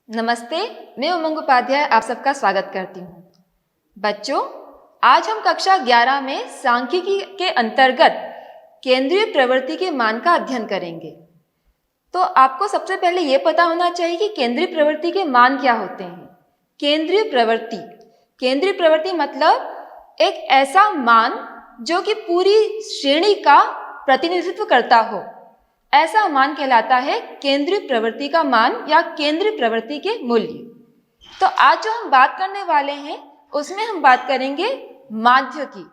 नमस्ते, मैं उमंग उपाध्याय आप सबका स्वागत करती हूँ। बच्चों, आज हम कक्षा 11 में सांख्यिकी के अंतर्गत केंद्रीय प्रवृत्ति के मान का अध्ययन करेंगे। तो आपको सबसे पहले ये पता होना चाहिए कि केंद्रीय प्रवृत्ति के मान क्या होते हैं। केंद्रीय प्रवृत्ति मतलब एक ऐसा मान जो कि पूरी श्रेणी का प्रतिनिधित्व करता हो, ऐसा मान कहलाता है केंद्रीय प्रवृत्ति का मान या केंद्रीय प्रवृत्ति के मूल्य। तो आज जो हम बात करने वाले हैं उसमें हम बात करेंगे माध्य की।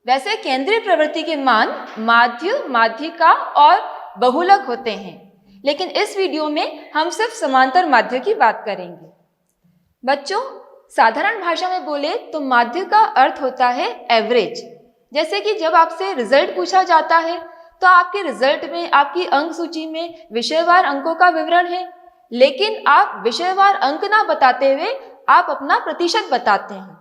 वैसे केंद्रीय प्रवृत्ति के मान माध्य, माध्यिका और बहुलक होते हैं, लेकिन इस वीडियो में हम सिर्फ समांतर माध्य की बात करेंगे। बच्चों, साधारण भाषा में बोले तो माध्य का अर्थ होता है एवरेज। जैसे कि जब आपसे रिजल्ट पूछा जाता है तो आपके रिजल्ट में, आपकी अंक सूची में विषयवार अंकों का विवरण है, लेकिन आप विषयवार अंक ना बताते हुए आप अपना प्रतिशत बताते हैं,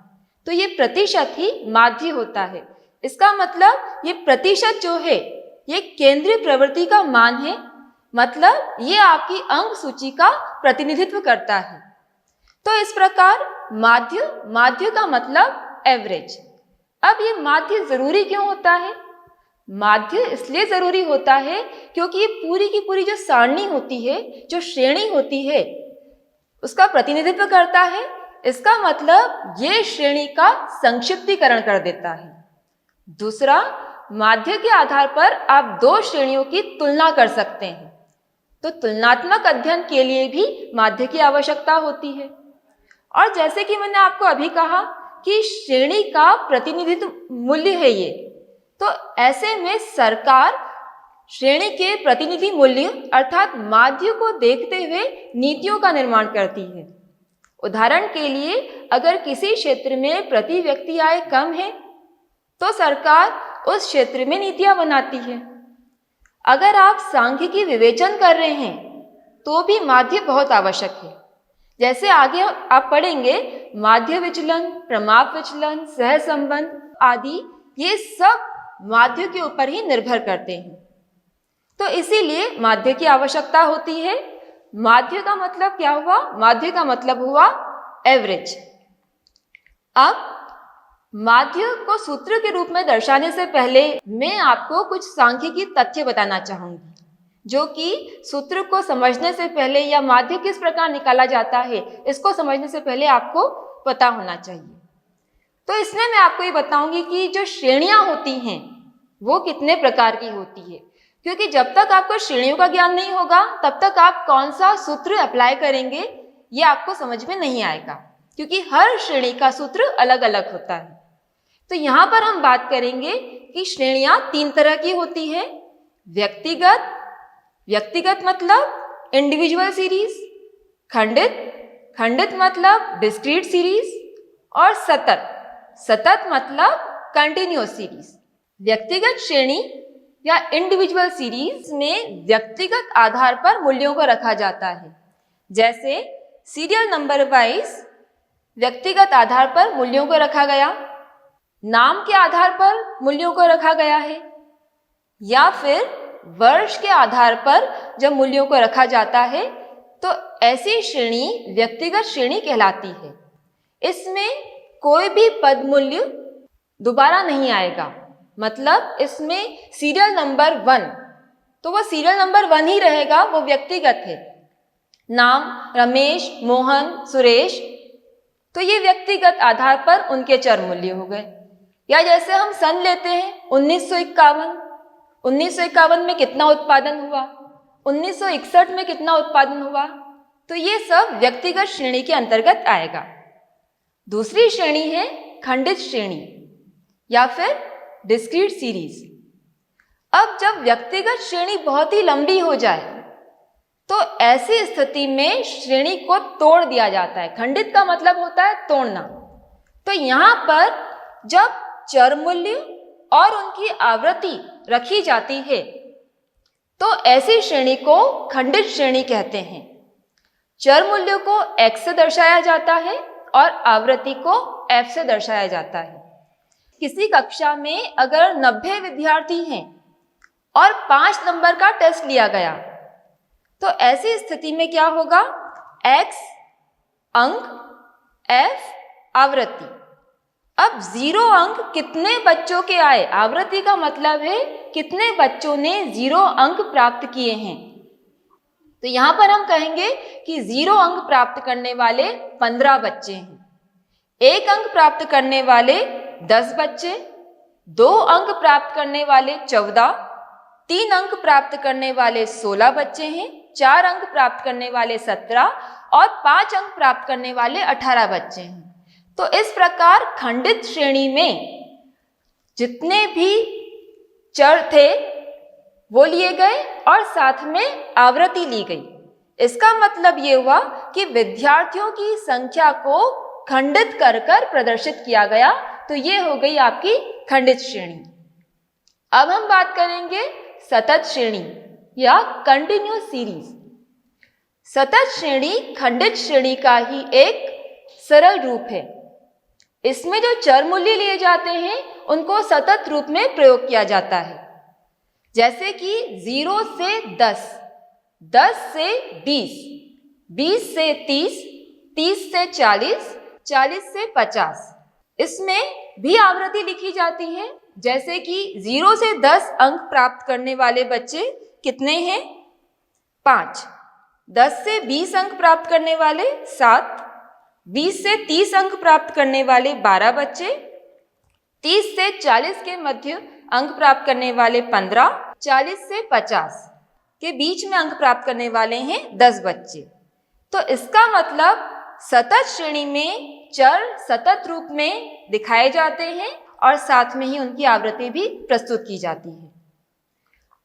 तो ये प्रतिशत ही माध्य होता है। इसका मतलब ये प्रतिशत जो है ये केंद्रीय प्रवृत्ति का मान है, मतलब ये आपकी अंक सूची का प्रतिनिधित्व करता है। तो इस प्रकार माध्य का मतलब एवरेज। अब ये माध्य जरूरी क्यों होता है? माध्य इसलिए जरूरी होता है क्योंकि ये पूरी की पूरी जो सारणी होती है, जो श्रेणी होती है, उसका प्रतिनिधित्व करता है। इसका मतलब ये श्रेणी का संक्षिप्तीकरण कर देता है। दूसरा, माध्य के आधार पर आप दो श्रेणियों की तुलना कर सकते हैं, तो तुलनात्मक अध्ययन के लिए भी माध्य की आवश्यकता होती है। और जैसे कि मैंने आपको अभी कहा कि श्रेणी का प्रतिनिधित्व मूल्य है ये, तो ऐसे में सरकार श्रेणी के प्रतिनिधि मूल्य अर्थात माध्य को देखते हुए नीतियों का निर्माण करती है। उदाहरण के लिए, अगर किसी क्षेत्र में प्रति व्यक्ति आय कम है तो सरकार उस क्षेत्र में नीतियां बनाती है। अगर आप सांख्यिकी विवेचन कर रहे हैं तो भी माध्य बहुत आवश्यक है। जैसे आगे आप पढ़ेंगे, माध्य विचलन, प्रमाप विचलन, सहसंबंध आदि ये सब माध्य के ऊपर ही निर्भर करते हैं। तो इसीलिए माध्य की आवश्यकता होती है। माध्य का मतलब क्या हुआ? माध्य का मतलब हुआ एवरेज। अब माध्य को सूत्र के रूप में दर्शाने से पहले मैं आपको कुछ सांख्यिकी तथ्य बताना चाहूंगी, जो कि सूत्र को समझने से पहले या माध्य किस प्रकार निकाला जाता है इसको समझने से पहले आपको पता होना चाहिए। तो इसमें मैं आपको ये बताऊंगी कि जो श्रेणियां होती हैं वो कितने प्रकार की होती है, क्योंकि जब तक आपको श्रेणियों का ज्ञान नहीं होगा तब तक आप कौन सा सूत्र अप्लाई करेंगे ये आपको समझ में नहीं आएगा, क्योंकि हर श्रेणी का सूत्र अलग अलग होता है। तो यहाँ पर हम बात करेंगे कि श्रेणियां तीन तरह की होती है। व्यक्तिगत मतलब इंडिविजुअल सीरीज, खंडित मतलब डिस्क्रीट सीरीज, और सतत मतलब कंटिन्यूअस सीरीज। व्यक्तिगत श्रेणी या इंडिविजुअल सीरीज में व्यक्तिगत आधार पर मूल्यों को रखा जाता है। जैसे सीरियल नंबर वाइज व्यक्तिगत आधार पर मूल्यों को रखा गया, नाम के आधार पर मूल्यों को रखा गया है, या फिर वर्ष के आधार पर जब मूल्यों को रखा जाता है तो ऐसी श्रेणी व्यक्तिगत श्रेणी कहलाती है। इसमें कोई भी पद मूल्य दोबारा नहीं आएगा, मतलब इसमें सीरियल नंबर 1 तो वो सीरियल नंबर 1 ही रहेगा, वो व्यक्तिगत है। नाम रमेश, मोहन, सुरेश, तो ये व्यक्तिगत आधार पर उनके चर मूल्य हो गए। या जैसे हम सन लेते हैं 1951 में कितना उत्पादन हुआ, 1961 में कितना उत्पादन हुआ, तो ये सब व्यक्तिगत श्रेणी के अंतर्गत आएगा। दूसरी श्रेणी है खंडित श्रेणी या फिर डिस्क्रीट सीरीज। अब जब व्यक्तिगत श्रेणी बहुत ही लंबी हो जाए तो ऐसी स्थिति में श्रेणी को तोड़ दिया जाता है। खंडित का मतलब होता है तोड़ना। तो यहाँ पर जब चर मूल्य और उनकी आवृत्ति रखी जाती है तो ऐसी श्रेणी को खंडित श्रेणी कहते हैं। चर मूल्य को x से दर्शाया जाता है और आवृत्ति को f से दर्शाया जाता है। किसी कक्षा में अगर 90 विद्यार्थी हैं और 5 नंबर का टेस्ट लिया गया तो ऐसी स्थिति में क्या होगा? x अंक, F आवृत्ति। अब 0 अंक कितने बच्चों के आए? आवृत्ति का मतलब है कितने बच्चों ने 0 अंक प्राप्त किए हैं। तो यहां पर हम कहेंगे कि 0 अंक प्राप्त करने वाले 15 बच्चे हैं, 1 अंक प्राप्त करने वाले 10 बच्चे, 2 अंक प्राप्त करने वाले 14, 3 अंक प्राप्त करने वाले 16 बच्चे हैं, 4 अंक प्राप्त करने वाले 17 और 5 अंक प्राप्त करने वाले 18 बच्चे हैं। तो इस प्रकार खंडित श्रेणी में जितने भी चर थे वो लिए गए और साथ में आवृत्ति ली गई। इसका मतलब ये हुआ कि विद्यार्थियों की संख्या को खंडित कर कर प्रदर्शित किया गया। तो ये हो गई आपकी खंडित श्रेणी। अब हम बात करेंगे सतत श्रेणी या कंटिन्यूअस सीरीज। सतत श्रेणी खंडित श्रेणी का ही एक सरल रूप है। इसमें जो चर मूल्य लिए जाते हैं उनको सतत रूप में प्रयोग किया जाता है। जैसे कि 0 से 10, 10 से 20, 20 से 30, 30 से 40, 40 से 50। इसमें भी आवृत्ति लिखी जाती है। जैसे कि 0 से 10 अंक प्राप्त करने वाले बच्चे कितने हैं? 5। 10 से 20 अंक प्राप्त करने वाले 7, 20 से 30 अंक प्राप्त करने वाले 12 बच्चे, 30 से 40 के मध्य अंक प्राप्त करने वाले 15, 40 से 50 के बीच में अंक प्राप्त करने वाले हैं 10 बच्चे। तो इसका मतलब सतत श्रेणी में चर सतत रूप में दिखाए जाते हैं और साथ में ही उनकी आवृत्ति भी प्रस्तुत की जाती है।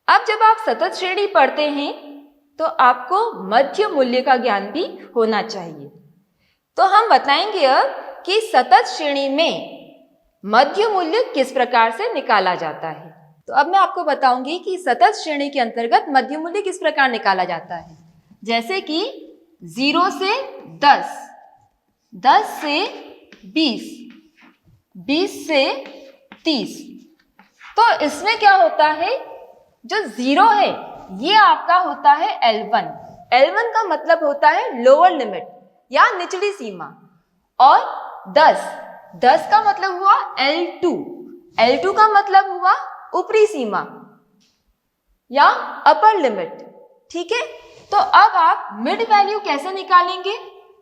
अब जब आप सतत श्रेणी पढ़ते हैं तो आपको मध्य मूल्य का ज्ञान भी होना चाहिए। तो हम बताएंगे अब कि सतत श्रेणी में मध्य मूल्य किस प्रकार से निकाला जाता है। तो अब मैं आपको बताऊंगी कि सतत श्रेणी के अंतर्गत मध्य मूल्य किस प्रकार निकाला जाता है। जैसे कि 0 से 10, 10 से 20, 20 से 30। तो इसमें क्या होता है, जो 0 है ये आपका होता है L1। L1 का मतलब होता है लोअर लिमिट या निचली सीमा, और 10 का मतलब हुआ L2। L2 का मतलब हुआ ऊपरी सीमा या अपर लिमिट। ठीक है, तो अब आप मिड वैल्यू कैसे निकालेंगे?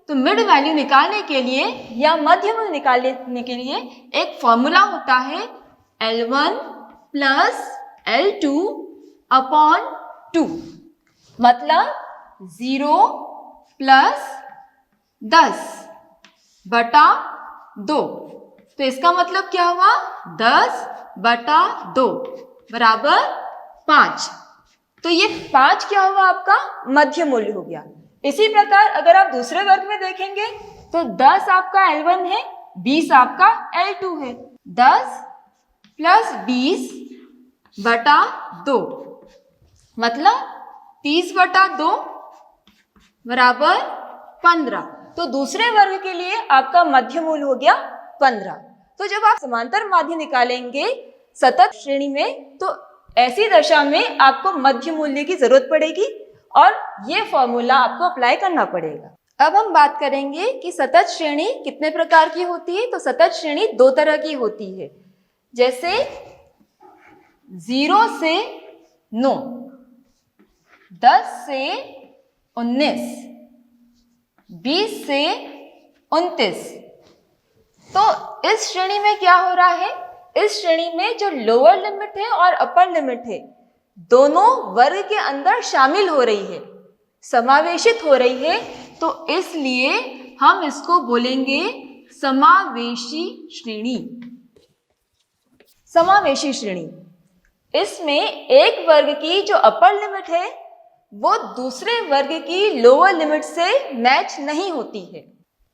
तो मिड वैल्यू निकालने के लिए या मध्य मूल्य निकालने के लिए एक फॉर्मूला होता है L1 प्लस L2 अपॉन 2, मतलब 0 प्लस 10 बटा 2। तो इसका मतलब क्या हुआ? 10 बटा 2 बराबर 5। तो ये 5 क्या हुआ? आपका मध्य मूल्य हो गया। इसी प्रकार अगर आप दूसरे वर्ग में देखेंगे तो 10 आपका L1 है, 20 आपका L2 है। 10 प्लस 20 बटा 2 मतलब 30 बटा 2 बराबर 15। तो दूसरे वर्ग के लिए आपका मध्य मूल्य हो गया 15। तो जब आप समांतर माध्य निकालेंगे सतत श्रेणी में तो ऐसी दशा में आपको मध्य मूल्य की जरूरत पड़ेगी और ये फॉर्मूला आपको अप्लाई करना पड़ेगा। अब हम बात करेंगे कि सतत श्रेणी कितने प्रकार की होती है। तो सतत श्रेणी 2 तरह की होती है। जैसे 0 से 9, 10 से 19, 20 से 29। तो इस श्रेणी में क्या हो रहा है? इस श्रेणी में जो लोअर लिमिट है और अपर लिमिट है दोनों वर्ग के अंदर शामिल हो रही है, समावेशित हो रही है। तो इसलिए हम इसको बोलेंगे समावेशी श्रेणी। समावेशी श्रेणी, इसमें एक वर्ग की जो अपर लिमिट है वो दूसरे वर्ग की लोअर लिमिट से मैच नहीं होती है।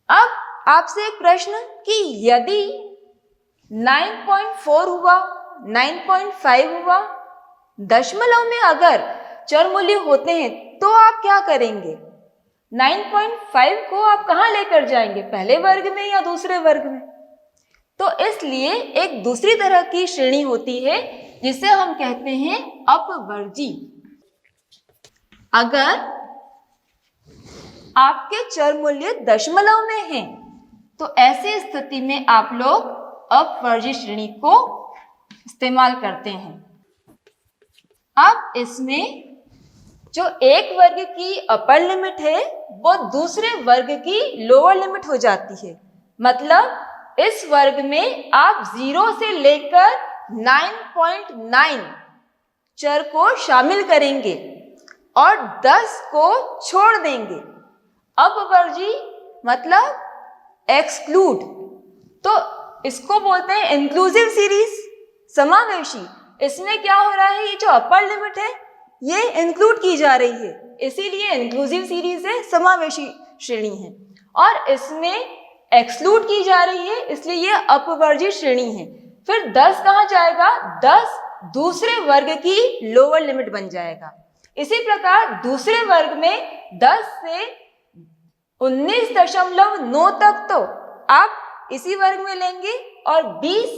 अब आपसे एक प्रश्न कि यदि 9.4 हुआ, 9.5 हुआ, दशमलव में अगर चर मूल्य होते हैं तो आप क्या करेंगे? 9.5 को आप कहाँ लेकर जाएंगे? पहले वर्ग में या दूसरे वर्ग में? तो इसलिए एक दूसरी तरह की श्रेणी होती है जिसे हम कहते हैं अपवर्जी। अगर आपके चर मूल्य दशमलव में हैं, तो ऐसी स्थिति में आप लोग अपवर्जित श्रेणी को इस्तेमाल करते हैं। अब इसमें जो एक वर्ग की अपर लिमिट है वो दूसरे वर्ग की लोअर लिमिट हो जाती है। मतलब इस वर्ग में आप 0 से लेकर 9.9 चर को शामिल करेंगे और 10 को छोड़ देंगे। अपवर्जी मतलब एक्सक्लूड, तो इसको बोलते हैं इंक्लूसिव सीरीज, समावेशी। इसमें क्या हो रहा है, ये जो अपर लिमिट है ये इंक्लूड की जा रही है, इसीलिए इंक्लूसिव सीरीज है, समावेशी श्रेणी है। और इसमें एक्सक्लूड की जा रही है, इसलिए ये अपवर्जित श्रेणी है। फिर 10 कहाँ जाएगा, 10 दूसरे वर्ग की लोअर लिमिट बन जाएगा। इसी प्रकार दूसरे वर्ग में 10 से 19.9 तक तो आप इसी वर्ग में लेंगे और 20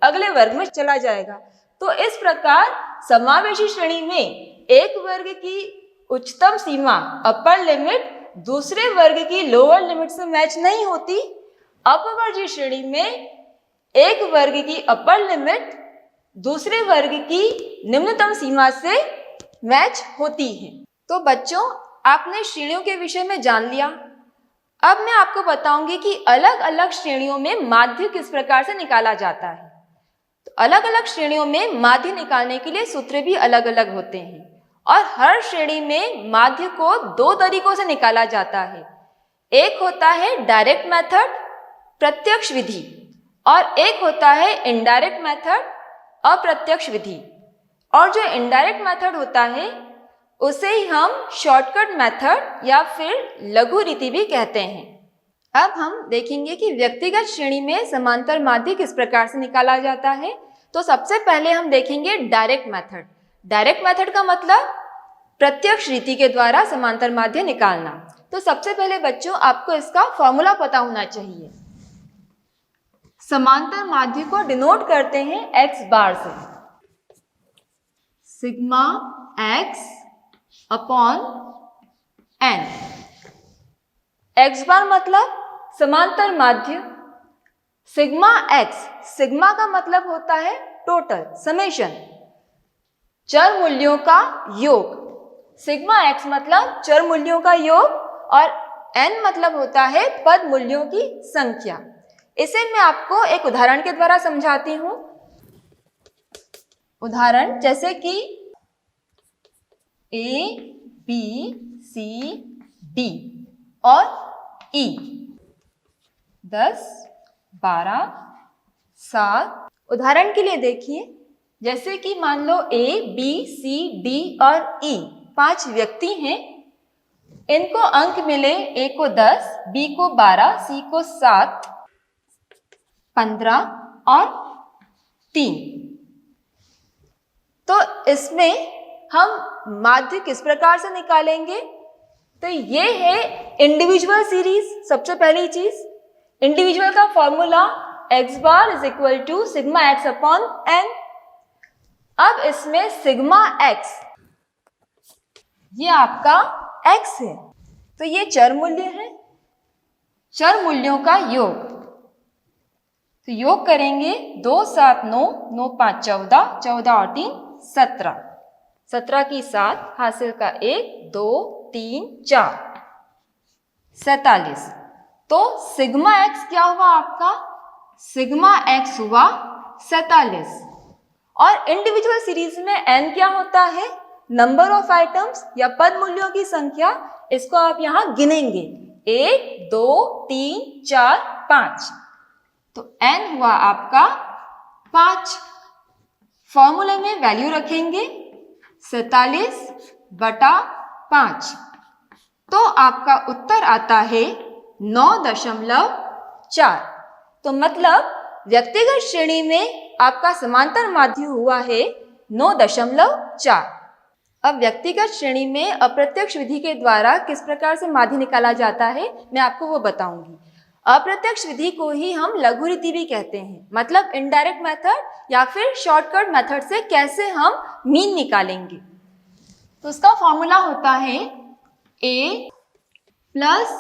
अगले वर्ग में चला जाएगा। तो इस प्रकार समावेशी श्रेणी में एक वर्ग की उच्चतम सीमा अपर लिमिट दूसरे वर्ग की लोअर लिमिट से मैच नहीं होती। अपवर्जित श्रेणी में एक वर्ग की अपर लिमिट दूसरे वर्ग की निम्नतम सीमा से मैच होती है। तो बच्चों, आपने श्रेणियों के विषय में जान लिया। अब मैं आपको बताऊंगी कि अलग अलग श्रेणियों में माध्य किस प्रकार से निकाला जाता है। तो अलग अलग श्रेणियों में माध्य निकालने के लिए सूत्र भी अलग अलग होते हैं और हर श्रेणी में माध्य को 2 तरीकों से निकाला जाता है। एक होता है डायरेक्ट मेथड, प्रत्यक्ष विधि, और एक होता है इनडायरेक्ट मेथड, अप्रत्यक्ष विधि। और जो इनडायरेक्ट मेथड होता है उसे ही हम शॉर्टकट मेथड या फिर लघु रीति भी कहते हैं। अब हम देखेंगे कि व्यक्तिगत श्रेणी में समांतर माध्य किस प्रकार से निकाला जाता है। तो सबसे पहले हम देखेंगे डायरेक्ट मेथड। डायरेक्ट मेथड का मतलब प्रत्यक्ष रीति के द्वारा समांतर माध्य निकालना। तो सबसे पहले बच्चों, आपको इसका फॉर्मूला पता होना चाहिए। समांतर माध्य को डिनोट करते हैं x बार से, sigma x upon n। x बार मतलब समांतर माध्य, सिग्मा x, सिग्मा का मतलब होता है टोटल, समेशन, चर मूल्यों का योग। सिग्मा x मतलब चर मूल्यों का योग और n मतलब होता है पद मूल्यों की संख्या। इसे मैं आपको एक उदाहरण के द्वारा समझाती हूं। उदाहरण जैसे कि A, B, C, D और E 10, 12, 7। उदाहरण के लिए देखिए, जैसे कि मान लो A, B, C, D और E 5 व्यक्ति हैं। इनको अंक मिले, A को 10, B को 12, C को 7, 15 और 3। तो इसमें हम माध्य किस प्रकार से निकालेंगे? तो ये है इंडिविजुअल सीरीज। सबसे पहली चीज, इंडिविजुअल का formula x bar is equal to sigma x upon n। अब इसमें सिग्मा x ये आपका x है, तो ये चर मूल्य है, चर मूल्यों का योग। तो योग करेंगे 2, 7, 9, 9, 5, 14, 14 और 3, 17, 17 की 7, हासिल का 1, 2, 3, 4, 47। तो सिग्मा x क्या हुआ आपका? सिग्मा x हुआ 47। और इंडिविजुअल सीरीज में n क्या होता है? नंबर ऑफ आइटम्स या पद मूल्यों की संख्या। इसको आप यहां गिनेंगे, 1, 2, 3, 4, 5। तो n हुआ आपका 5। फॉर्मूले में वैल्यू रखेंगे 47/5। तो आपका उत्तर आता है 9.4। तो मतलब व्यक्तिगत श्रेणी में आपका समांतर माध्य हुआ है 9.4। अब व्यक्तिगत श्रेणी में अप्रत्यक्ष विधि के द्वारा किस प्रकार से माध्य निकाला जाता है, मैं आपको वो बताऊंगी। अप्रत्यक्ष विधि को ही हम लघु रीति भी कहते हैं, मतलब इनडायरेक्ट मेथड या फिर शॉर्टकट मेथड से कैसे हम मीन निकालेंगे। तो उसका फॉर्मूला होता है a प्लस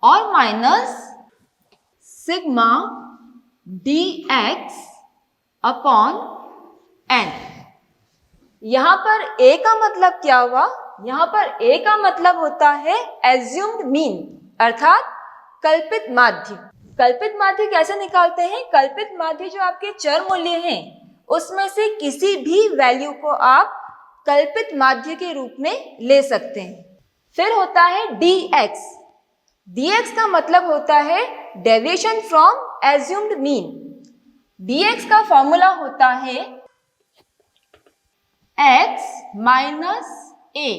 और minus sigma dx upon n। यहां पर a का मतलब क्या हुआ? यहां पर a का मतलब होता है एज्यूम्ड मीन, अर्थात कल्पित माध्य। कल्पित माध्य कैसे निकालते हैं? कल्पित माध्य जो आपके चर मूल्य हैं उसमें से किसी भी वैल्यू को आप कल्पित माध्य के रूप में ले सकते हैं। फिर होता है dx। dx का मतलब होता है deviation from assumed mean. dx का फॉर्मूला होता है x माइनस a,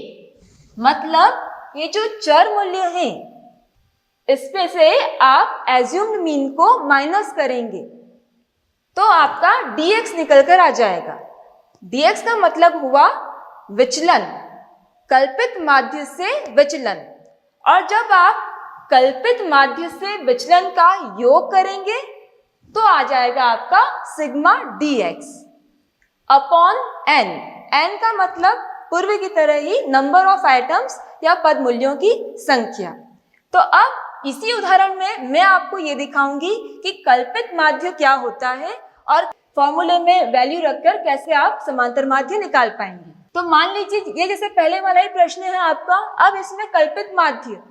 मतलब ये जो चर मूल्य है इसमें से आप एज्यूम्ड मीन को माइनस करेंगे तो आपका dx निकल कर आ जाएगा। dx का मतलब हुआ विचलन, कल्पित माध्य से विचलन। और जब आप कल्पित माध्य से विचलन का योग करेंगे तो आ जाएगा आपका sigma dx upon n। n का मतलब पूर्व की तरह ही नंबर ऑफ आइटम्स या पद मूल्यों की संख्या। तो अब इसी उदाहरण में मैं आपको ये दिखाऊंगी कि कल्पित माध्य क्या होता है और फॉर्मूले में वैल्यू रखकर कैसे आप समांतर माध्य निकाल पाएंगे। तो मान लीजिए ये जैसे पहले वाला ही प्रश्न है आपका, अब इसमें कल्पित माध्य,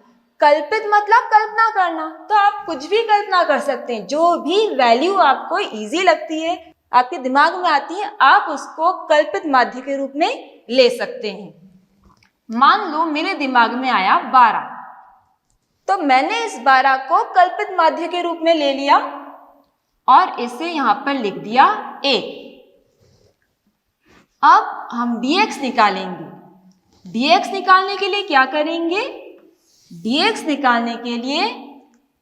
कल्पित मतलब कल्पना करना, तो आप कुछ भी कल्पना कर सकते हैं। जो भी वैल्यू आपको इजी लगती है, आपके दिमाग में आती है, आप उसको कल्पित माध्य के रूप में ले सकते हैं। मान लो मेरे दिमाग में आया 12, तो मैंने इस 12 को कल्पित माध्य के रूप में ले लिया और इसे यहां पर लिख दिया a। अब हम dx निकालेंगे। dx निकालने के लिए क्या करेंगे? dx निकालने के लिए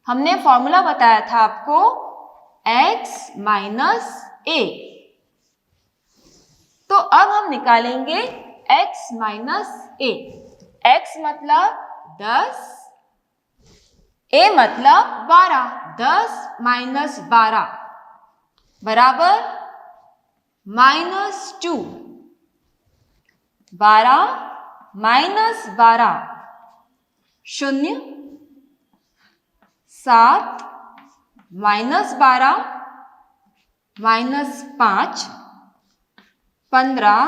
हमने फॉर्मूला बताया था आपको x माइनस a। तो अब हम निकालेंगे x माइनस a। x मतलब 10, a मतलब 12। 10 माइनस 12 बराबर -2। 12 माइनस 12 0। 7 माइनस 12 -5। 15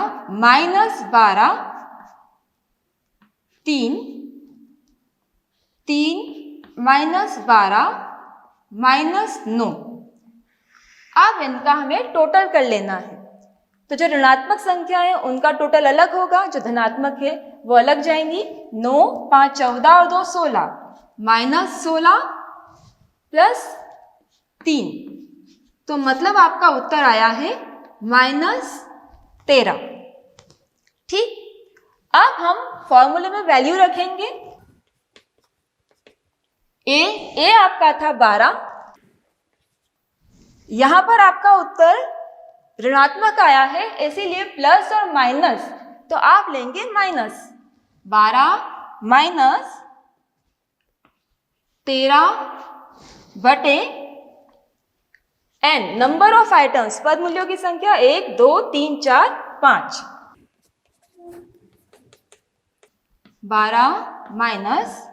माइनस 12 3। 3 माइनस 12 -9। अब इनका हमें टोटल कर लेना है। तो जो ऋणात्मक संख्या है उनका टोटल अलग होगा, जो धनात्मक है वो अलग जाएंगी। 9 5 14 और 2 16, -16 प्लस 3, तो मतलब आपका उत्तर आया है -13। ठीक, अब हम फॉर्मूले में वैल्यू रखेंगे। a आपका था 12, यहां पर आपका उत्तर ऋणात्मक आया है, इसीलिए प्लस और माइनस, तो आप लेंगे माइनस। 12 माइनस 13 बटे n, नंबर ऑफ आइटम्स, पद मूल्यों की संख्या 1 2 3 4 5। 12 माइनस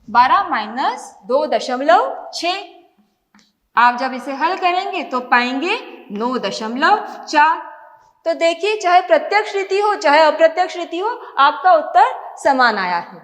2.6। आप जब इसे हल करेंगे तो पाएंगे 9.4। तो देखिए, चाहे प्रत्यक्ष रीति हो चाहे अप्रत्यक्ष रीति हो, आपका उत्तर समान आया है।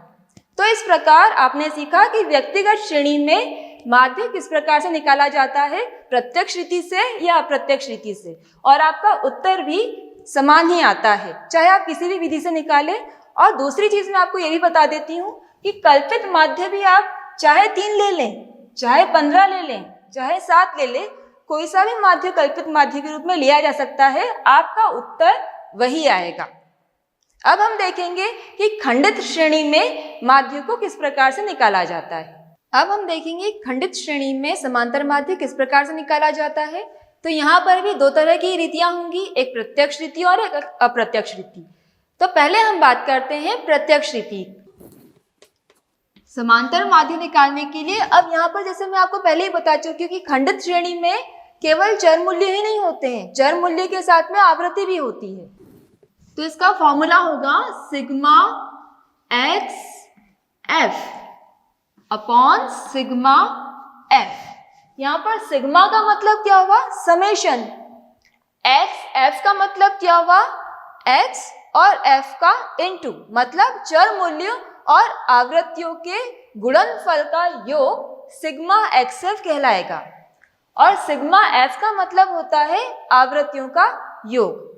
तो इस प्रकार आपने सीखा कि व्यक्तिगत श्रेणी में माध्य किस प्रकार से निकाला जाता है, प्रत्यक्ष रीति से या अप्रत्यक्ष रीति से, और आपका उत्तर भी समान ही आता है, चाहे आप किसी भी विधि से निकालें। और दूसरी चीज मैं आपको ये भी बता देती हूँ कि कल्पित माध्य भी आप चाहे 3 ले लें, चाहे 15 ले लें, चाहे 7 ले लें, कोई सा भी माध्य कल्पित माध्य के रूप में लिया जा सकता है, आपका उत्तर वही आएगा। अब हम देखेंगे कि खंडित श्रेणी में माध्य को किस प्रकार से निकाला जाता है। अब हम देखेंगे खंडित श्रेणी में समांतर माध्य किस प्रकार से निकाला जाता है। तो यहाँ पर भी 2 तरह की रीतियां होंगी, एक प्रत्यक्ष रीति और एक अप्रत्यक्ष रीति। तो पहले हम बात करते हैं प्रत्यक्ष रीति। समांतर माध्य निकालने के लिए, अब यहाँ पर जैसे मैं आपको पहले ही बता चुकी हूँ कि खंडित श्रेणी में केवल चर मूल्य ही नहीं होते हैं, चर मूल्य के साथ में आवृत्ति भी होती है। तो इसका फॉर्मूला होगा sigma x f upon sigma F. यहां पर सिग्मा का मतलब क्या हुआ? समेशन। एक्स एफ का मतलब क्या हुआ? एक्स और एफ का इनटू, मतलब चर मूल्यों और आवृत्तियों के गुणनफल का योग सिग्मा एक्स एफ कहलाएगा। और सिग्मा एफ का मतलब होता है आवृत्तियों का योग।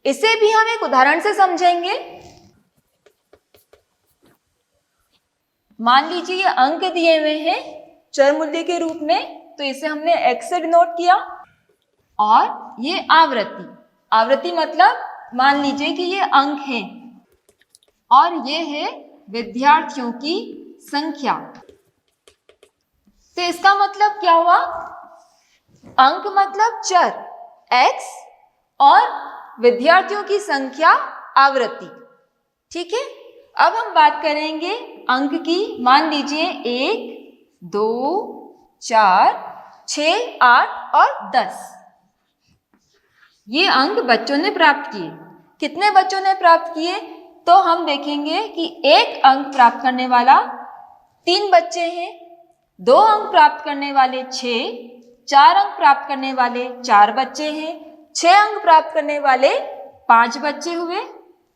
इसे भी हम एक उदाहरण से समझेंगे। मान लीजिए ये अंक दिए हुए हैं चर मूल्य के रूप में, तो इसे हमने x से डिनोट किया। और ये आवृत्ति, आवृत्ति मतलब मान लीजिए कि ये अंक है और ये है विद्यार्थियों की संख्या। तो इसका मतलब क्या हुआ? अंक मतलब चर x और विद्यार्थियों की संख्या आवृत्ति। ठीक है, अब हम बात करेंगे अंक की। मान लीजिए 1, 2, 4, 6, 8 और 10। ये अंक बच्चों ने प्राप्त किए। कितने बच्चों ने प्राप्त किए? तो हम देखेंगे कि एक अंक प्राप्त करने वाला 3 बच्चे हैं, 2 अंक प्राप्त करने वाले 6, 4 अंक प्राप्त करने वाले 4 बच्चे हैं, 6 अंक प्राप्त करने वाले 5 बच्चे हुए,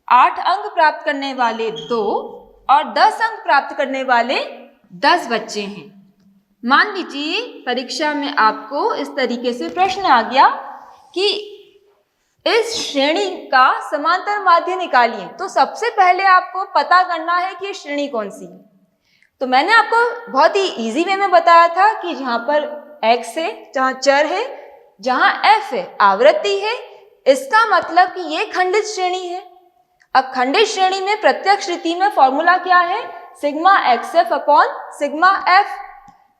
8 अंक प्राप्त करने वाले 2 और 10 अंक प्राप्त करने वाले 10 बच्चे हैं। मान लीजिए परीक्षा में आपको इस तरीके से प्रश्न आ गया कि इस श्रेणी का समांतर माध्य निकालिए। तो सबसे पहले आपको पता करना है कि श्रेणी कौन सी है। तो मैंने आपको बहुत ही इजी वे में बताया था कि जहां पर x है, जहां चर है, जहां f है, आवृत्ति है, इसका मतलब कि ये खंडित श्रेणी है। अब खंडित श्रेणी में प्रत्यक्ष रीति में फॉर्मूला क्या है? Sigma x f upon sigma f.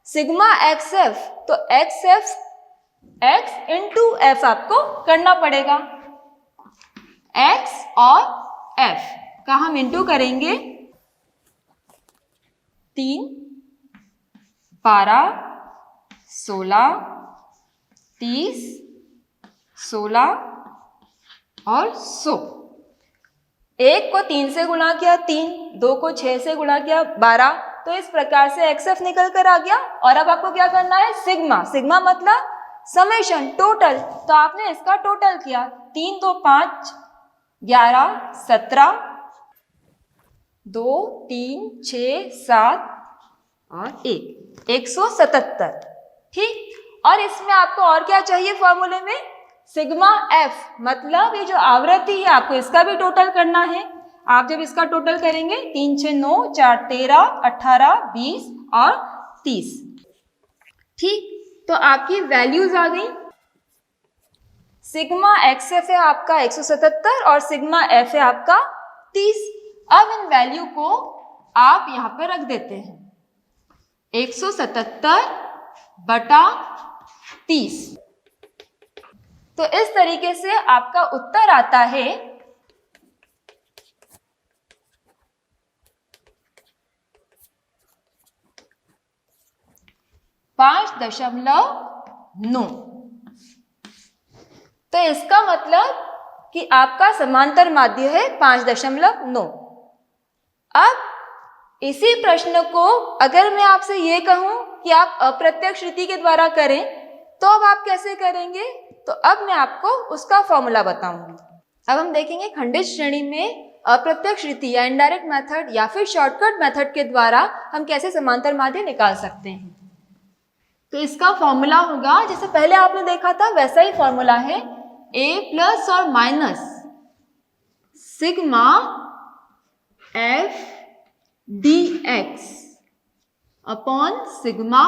Sigma x f, तो x f x into f आपको करना पड़ेगा। x और f का हम इंटू करेंगे। 3, 12, 16, 30, 16 और 100। 1 को 3 से गुणा किया 3, 2 को 6 से गुणा किया 12। तो इस प्रकार से एक्स एफ निकल कर आ गया। और अब आपको क्या करना है? सिग्मा। सिग्मा मतलब समेशन, टोटल। तो आपने इसका टोटल किया। 3, 2, 5, 11, 17, 2, 3, 6, 7 और 1, 177। ठीक। और इसमें आपको और क्या चाहिए फॉर्मूले में? सिग्मा एफ, मतलब ये जो आवृत्ति है आपको इसका भी टोटल करना है। आप जब इसका टोटल करेंगे 3, 6, 9, 4, 13, 18, 20 और 30। ठीक, तो आपकी वैल्यूज आ गई। सिग्मा एक्स एफ है आपका 177 और सिग्मा एफ है आपका 30। अब इन वैल्यू को आप यहां पर रख देते हैं। 177 बटा 30। तो इस तरीके से आपका उत्तर आता है 5.9। तो इसका मतलब कि आपका समांतर माध्य है 5.9। अब इसी प्रश्न को अगर मैं आपसे ये कहूं कि आप अप्रत्यक्ष रीति के द्वारा करें, तो अब आप कैसे करेंगे? तो अब मैं आपको उसका फॉर्मूला बताऊंगी। अब हम देखेंगे खंडित श्रेणी में अप्रत्यक्ष रीति या इनडायरेक्ट मेथड या फिर शॉर्टकट मेथड के द्वारा हम कैसे समांतर माध्य निकाल सकते हैं। तो इसका फॉर्मूला होगा, जैसे पहले आपने देखा था वैसा ही फॉर्मूला है, a प्लस और minus sigma f dx upon sigma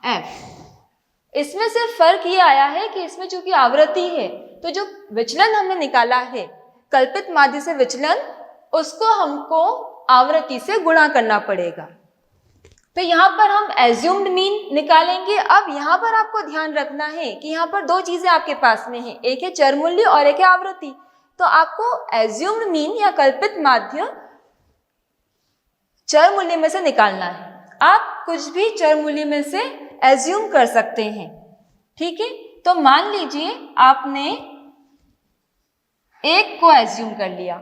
f। इसमें से फर्क ये आया है कि इसमें चूंकि आवृत्ति है, तो जो विचलन हमने निकाला है कल्पित माध्य से विचलन, उसको हमको आवृत्ति से गुणा करना पड़ेगा। तो यहाँ पर हम एज्यूम्ड मीन निकालेंगे। अब यहाँ पर आपको ध्यान रखना है कि यहाँ पर 2 चीजें आपके पास में है, एक है चर मूल्य और एक है आवृत्ति। तो आपको एज्यूम्ड मीन या कल्पित माध्य चर मूल्य में से निकालना है। आप कुछ भी चर मूल्य में से एज्यूम कर सकते हैं। ठीक है, तो मान लीजिए आपने 1 को एज्यूम कर लिया।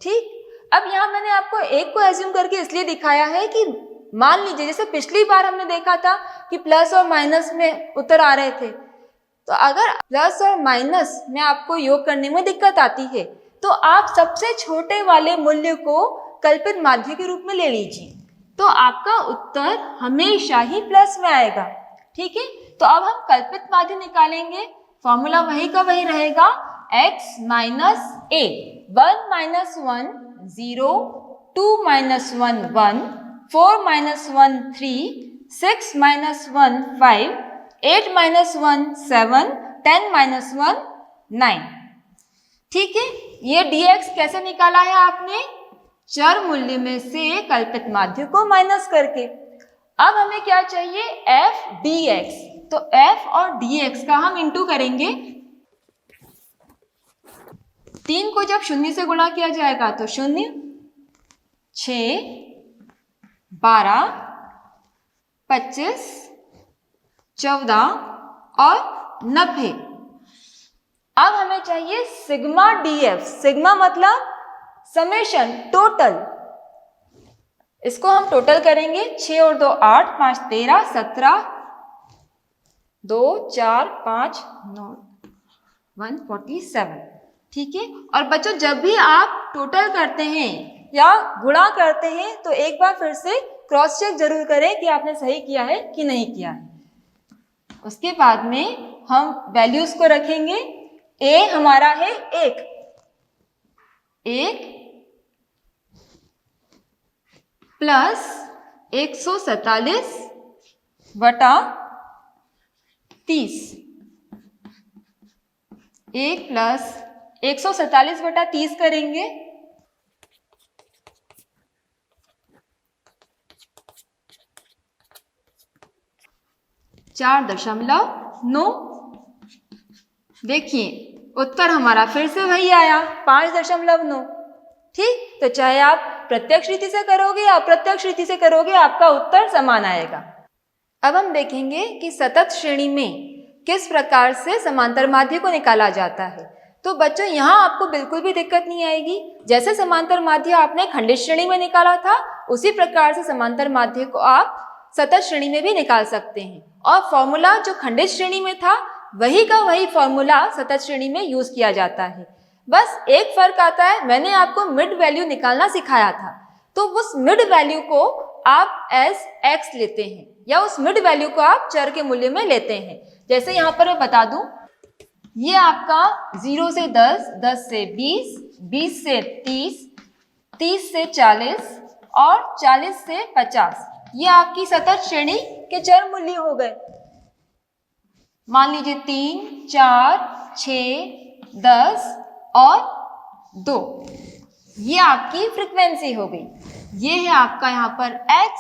ठीक, अब यहाँ मैंने आपको एक को एज्यूम करके इसलिए दिखाया है कि मान लीजिए जैसे पिछली बार हमने देखा था कि प्लस और माइनस में उत्तर आ रहे थे, तो अगर प्लस और माइनस में आपको योग करने में दिक्कत आती है तो आप सबसे छोटे वाले मूल्य को कल्पित माध्य के रूप में ले लीजिए, तो आपका उत्तर हमेशा ही प्लस में आएगा। ठीक है, तो अब हम कल्पित माध्य निकालेंगे। फॉर्मूला वही का वही रहेगा, x minus a, 1 minus 1 0, 2 minus 1 1, 4 minus 1 3, 6 minus 1 5, 8 minus 1 7, 10 minus 1 9। ठीक है, ये dx कैसे निकाला है आपने? चर मूल्य में से कल्पित माध्य को माइनस करके। अब हमें क्या चाहिए? f dx। तो f और dx का हम इंटू करेंगे। 3 को जब 0 से गुणा किया जाएगा तो 0, 6, 12, 25, 14 और 90। अब हमें चाहिए सिग्मा df। सिग्मा मतलब समेशन, टोटल। इसको हम टोटल करेंगे। 6 और 2 8, 5 13, 17, 2 4 5 9 147। ठीक है, और बच्चों जब भी आप टोटल करते हैं या गुणा करते हैं तो एक बार फिर से क्रॉस चेक जरूर करें कि आपने सही किया है कि नहीं किया है। उसके बाद में हम वैल्यूज को रखेंगे। a हमारा है 1 प्लस 147 बटा 30। 1 प्लस 147 बटा 30 करेंगे। चार 4.9। देखिए उत्तर हमारा फिर से वही आया, 5.9। ठीक, तो चाहे आप प्रत्यक्ष रीति से करोगे या अप्रत्यक्ष रीति से करोगे, आपका उत्तर समान आएगा। अब हम देखेंगे कि सतत श्रेणी में किस प्रकार से समांतर माध्य को निकाला जाता है। तो बच्चों यहाँ आपको बिल्कुल भी दिक्कत नहीं आएगी। जैसे समांतर माध्य आपने खंडित श्रेणी में निकाला था, उसी प्रकार से समांतर माध्य को आप सतत श्रेणी में भी निकाल सकते हैं। और फॉर्मूला जो खंडित श्रेणी में था वही का वही फॉर्मूला सतत श्रेणी में यूज किया जाता है। बस एक फर्क आता है, मैंने आपको मिड वैल्यू निकालना सिखाया था, तो उस मिड वैल्यू को आप एज x लेते हैं या उस मिड वैल्यू को आप चर के मूल्य में लेते हैं। जैसे यहाँ पर मैं बता दूं, ये आपका 0 से 10, 10 से 20, 20 से 30, 30 से 40 और 40 से 50, ये आपकी सतत श्रेणी के चर मूल्य हो गए। मान लीजिए 3, 4, 6, 10 और 2, ये आपकी फ्रीक्वेंसी हो गई। ये है आपका यहाँ पर x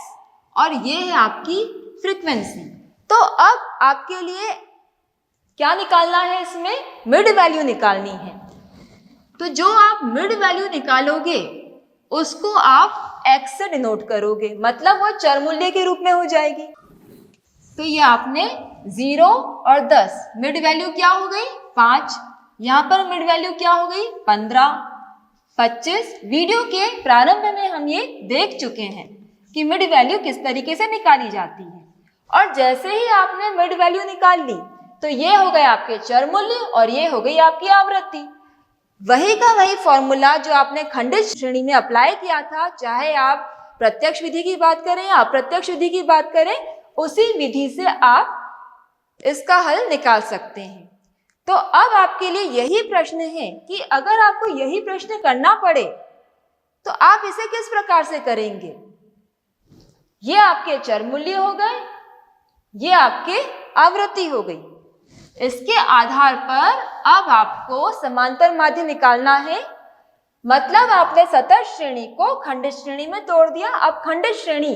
और ये है आपकी फ्रीक्वेंसी। तो अब आपके लिए क्या निकालना है? इसमें मिड वैल्यू निकालनी है। तो जो आप मिड वैल्यू निकालोगे उसको आप x से डिनोट करोगे, मतलब वो चर मूल्य के रूप में हो जाएगी। तो ये आपने 0 और 10, मिड वैल्यू क्या हो गई? 5। यहाँ पर मिड वैल्यू क्या हो गई? 15, 25। वीडियो के प्रारंभ में हम ये देख चुके हैं कि मिड वैल्यू किस तरीके से निकाली जाती है। और जैसे ही आपने मिड वैल्यू निकाल ली तो ये हो गए आपके चर मूल्य और ये हो गई आपकी आवृत्ति। वही का वही फॉर्मूला जो आपने खंडित श्रेणी में अप्लाई किया था, चाहे आप प्रत्यक्ष विधि की बात करें या अप्रत्यक्ष विधि की बात करें, उसी विधि से आप इसका हल निकाल सकते हैं। तो अब आपके लिए यही प्रश्न है कि अगर आपको यही प्रश्न करना पड़े तो आप इसे किस प्रकार से करेंगे? ये आपके चर मूल्य हो गए, ये आपके आवृत्ति हो गई। इसके आधार पर अब आपको समांतर माध्य निकालना है। मतलब आपने सतत श्रेणी को खंडित श्रेणी में तोड़ दिया। अब खंडित श्रेणी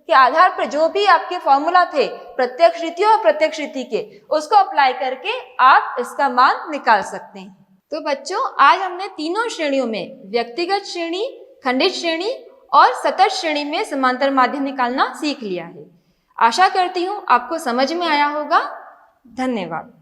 के आधार पर जो भी आपके फॉर्मूला थे प्रत्यक्ष रीति और प्रत्यक्ष रीति के, उसको अप्लाई करके आप इसका मान निकाल सकते हैं। तो बच्चों आज हमने तीनों श्रेणियों में व्यक्तिगत श्रेणी, खंडित श्रेणी और सतत श्रेणी में समांतर माध्य निकालना सीख लिया है। आशा करती हूँ आपको समझ में आया होगा। धन्यवाद।